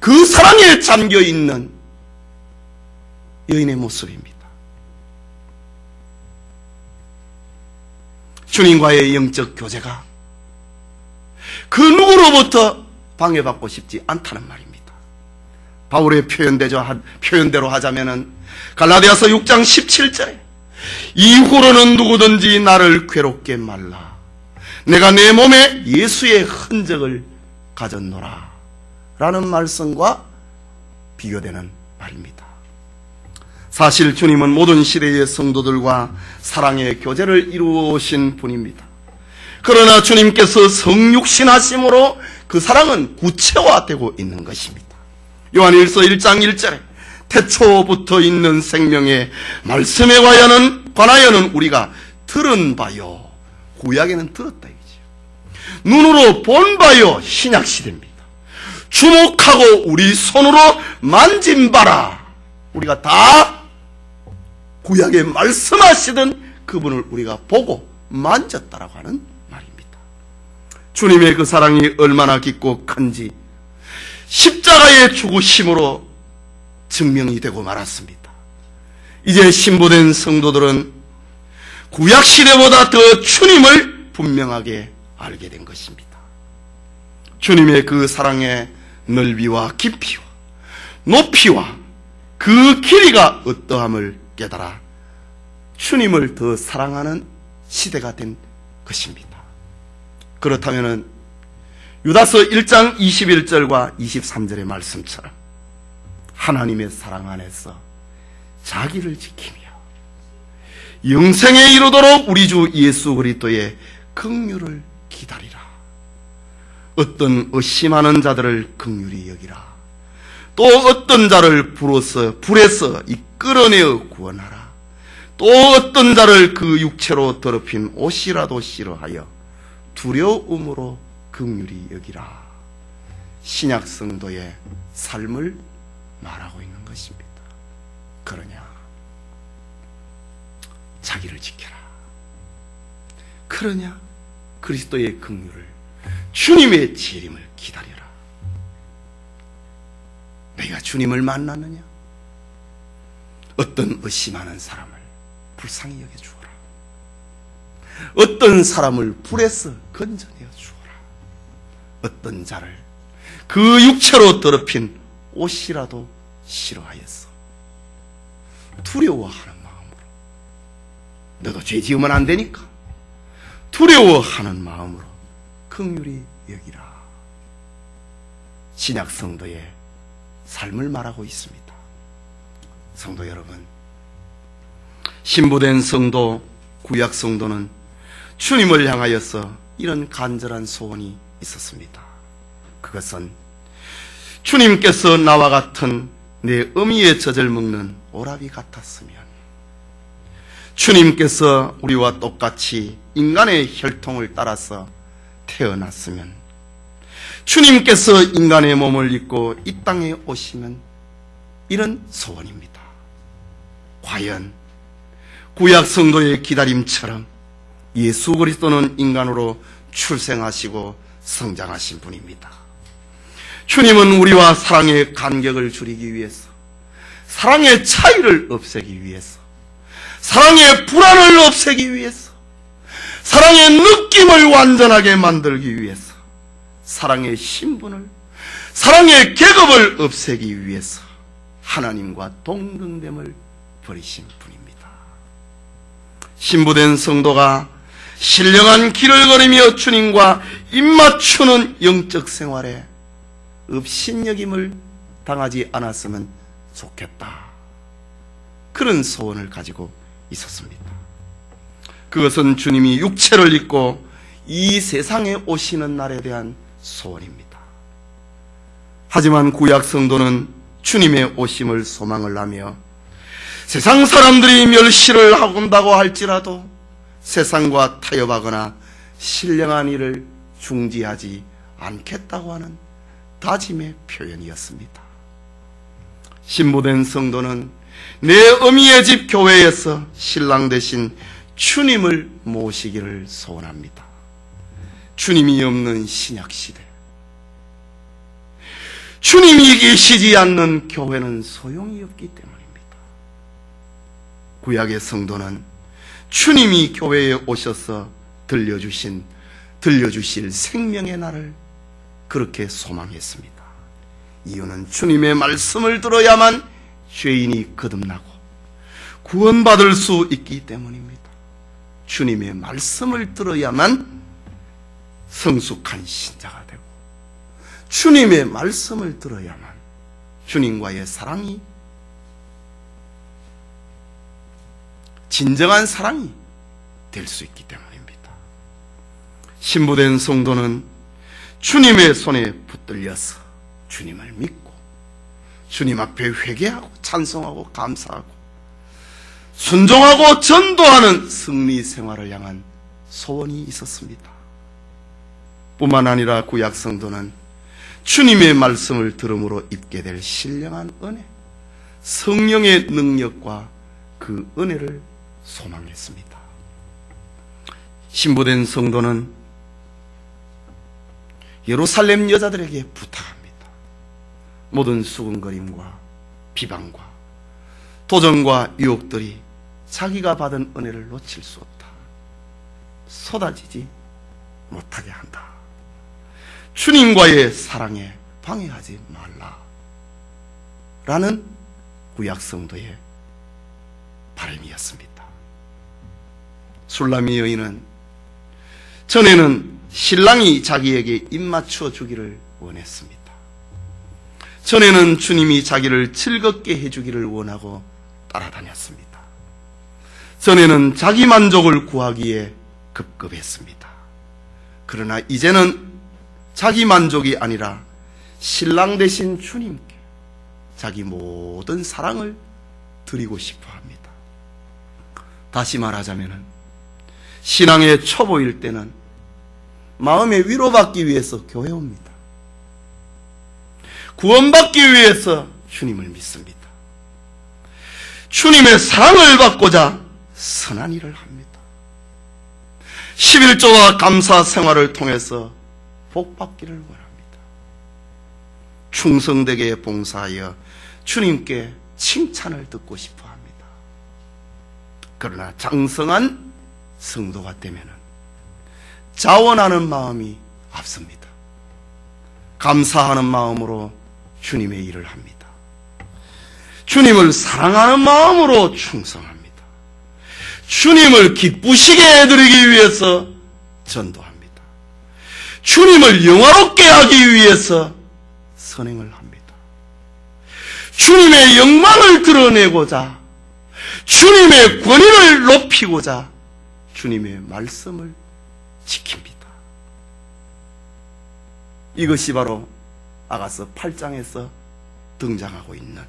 그 사랑에 잠겨있는 여인의 모습입니다. 주님과의 영적 교제가 그 누구로부터 방해받고 싶지 않다는 말입니다. 바울의 표현대로 하자면은 갈라디아서 6장 17절에 이후로는 누구든지 나를 괴롭게 말라. 내가 내 몸에 예수의 흔적을 가졌노라 라는 말씀과 비교되는 말입니다. 사실 주님은 모든 시대의 성도들과 사랑의 교제를 이루어오신 분입니다. 그러나 주님께서 성육신하심으로 그 사랑은 구체화되고 있는 것입니다. 요한일서 1장 1절에 태초부터 있는 생명의 말씀에 관하여는 우리가 들은 바요, 구약에는 들었다 이거죠. 눈으로 본 바요, 신약시대입니다. 주목하고 우리 손으로 만진 바라, 우리가 다 구약에 말씀하시던 그분을 우리가 보고 만졌다라고 하는 말입니다. 주님의 그 사랑이 얼마나 깊고 큰지 십자가의 죽으심으로 증명이 되고 말았습니다. 이제 신부된 성도들은 구약시대보다 더 주님을 분명하게 알게 된 것입니다. 주님의 그 사랑의 넓이와 깊이와 높이와 그 길이가 어떠함을 깨달아 주님을 더 사랑하는 시대가 된 것입니다. 그렇다면 유다서 1장 21절과 23절의 말씀처럼 하나님의 사랑 안에서 자기를 지키며 영생에 이르도록 우리 주 예수 그리스도의 긍휼을 기다리라. 어떤 의심하는 자들을 긍휼히 여기라. 또 어떤 자를 불에서 끌어내어 구원하라. 또 어떤 자를 그 육체로 더럽힌 옷이라도 싫어하여 두려움으로 긍휼히 여기라. 신약 성도의 삶을 말하고 있는 것입니다. 그러냐? 자기를 지켜라. 그러냐? 그리스도의 긍휼을, 주님의 재림을 기다려라. 내가 주님을 만났느냐? 어떤 의심하는 사람을 불쌍히 여겨주어라. 어떤 사람을 불에서 건져내어 주어라. 어떤 자를 그 육체로 더럽힌 옷이라도 싫어하였어. 두려워하는 마음으로, 너도 죄 지으면 안 되니까 두려워하는 마음으로 긍휼히 여기라. 신약 성도의 삶을 말하고 있습니다. 성도 여러분, 신부된 성도, 구약 성도는 주님을 향하여서 이런 간절한 소원이 있었습니다. 그것은 주님께서 나와 같은 내 어미의 젖을 먹는 오라비 같았으면, 주님께서 우리와 똑같이 인간의 혈통을 따라서 태어났으면, 주님께서 인간의 몸을 입고 이 땅에 오시면, 이런 소원입니다. 과연 구약 성도의 기다림처럼 예수 그리스도는 인간으로 출생하시고 성장하신 분입니다. 주님은 우리와 사랑의 간격을 줄이기 위해서, 사랑의 차이를 없애기 위해서, 사랑의 불안을 없애기 위해서, 사랑의 느낌을 완전하게 만들기 위해서, 사랑의 신분을, 사랑의 계급을 없애기 위해서 하나님과 동등됨을 버리신 분입니다. 신부된 성도가 신령한 길을 걸으며 주님과 입맞추는 영적 생활에 업신여김을 당하지 않았으면 좋겠다, 그런 소원을 가지고 있었습니다. 그것은 주님이 육체를 입고 이 세상에 오시는 날에 대한 소원입니다. 하지만 구약 성도는 주님의 오심을 소망을 하며 세상 사람들이 멸시를 한다고 할지라도 세상과 타협하거나 신령한 일을 중지하지 않겠다고 하는 다짐의 표현이었습니다. 신부된 성도는 내 어미의 집 교회에서 신랑 대신 주님을 모시기를 소원합니다. 주님이 없는 신약시대, 주님이 계시지 않는 교회는 소용이 없기 때문입니다. 구약의 성도는 주님이 교회에 오셔서 들려주실 생명의 날을 그렇게 소망했습니다. 이유는 주님의 말씀을 들어야만 죄인이 거듭나고 구원받을 수 있기 때문입니다. 주님의 말씀을 들어야만 성숙한 신자가 되고, 주님의 말씀을 들어야만 주님과의 사랑이, 진정한 사랑이 될 수 있기 때문입니다. 신부된 성도는 주님의 손에 붙들려서 주님을 믿고 주님 앞에 회개하고 찬송하고 감사하고 순종하고 전도하는 승리 생활을 향한 소원이 있었습니다. 뿐만 아니라 구약 성도는 주님의 말씀을 들음으로 입게 될 신령한 은혜, 성령의 능력과 그 은혜를 소망했습니다. 신부된 성도는 예루살렘 여자들에게 부탁합니다. 모든 수군거림과 비방과 도전과 유혹들이 자기가 받은 은혜를 놓칠 수 없다, 쏟아지지 못하게 한다. 주님과의 사랑에 방해하지 말라 라는 구약 성도의 바람이었습니다. 술람미 여인은 전에는 신랑이 자기에게 입맞추어 주기를 원했습니다. 전에는 주님이 자기를 즐겁게 해주기를 원하고 따라다녔습니다. 전에는 자기 만족을 구하기에 급급했습니다. 그러나 이제는 자기 만족이 아니라 신랑 되신 주님께 자기 모든 사랑을 드리고 싶어 합니다. 다시 말하자면 신앙의 초보일 때는 마음에 위로받기 위해서 교회 옵니다. 구원받기 위해서 주님을 믿습니다. 주님의 사랑을 받고자 선한 일을 합니다. 11조와 감사 생활을 통해서 복받기를 원합니다. 충성되게 봉사하여 주님께 칭찬을 듣고 싶어 합니다. 그러나 장성한 성도가 되면은 자원하는 마음이 앞섭니다. 감사하는 마음으로 주님의 일을 합니다. 주님을 사랑하는 마음으로 충성합니다. 주님을 기쁘시게 해드리기 위해서 전도합니다. 주님을 영화롭게 하기 위해서 선행을 합니다. 주님의 영광을 드러내고자, 주님의 권위를 높이고자 주님의 말씀을 지킵니다. 이것이 바로 아가서 8장에서 등장하고 있는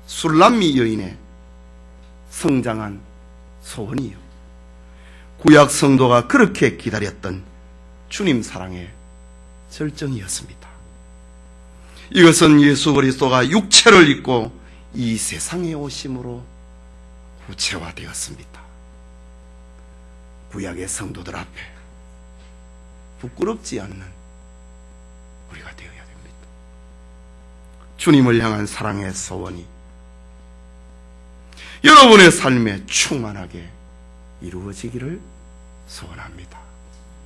술람미 여인의 성장한 소원이요, 구약 성도가 그렇게 기다렸던 주님 사랑의 절정이었습니다. 이것은 예수 그리스도가 육체를 입고 이 세상에 오심으로 구체화되었습니다. 구약의 성도들 앞에 부끄럽지 않는 우리가 되어야 됩니다. 주님을 향한 사랑의 소원이 여러분의 삶에 충만하게 이루어지기를 소원합니다.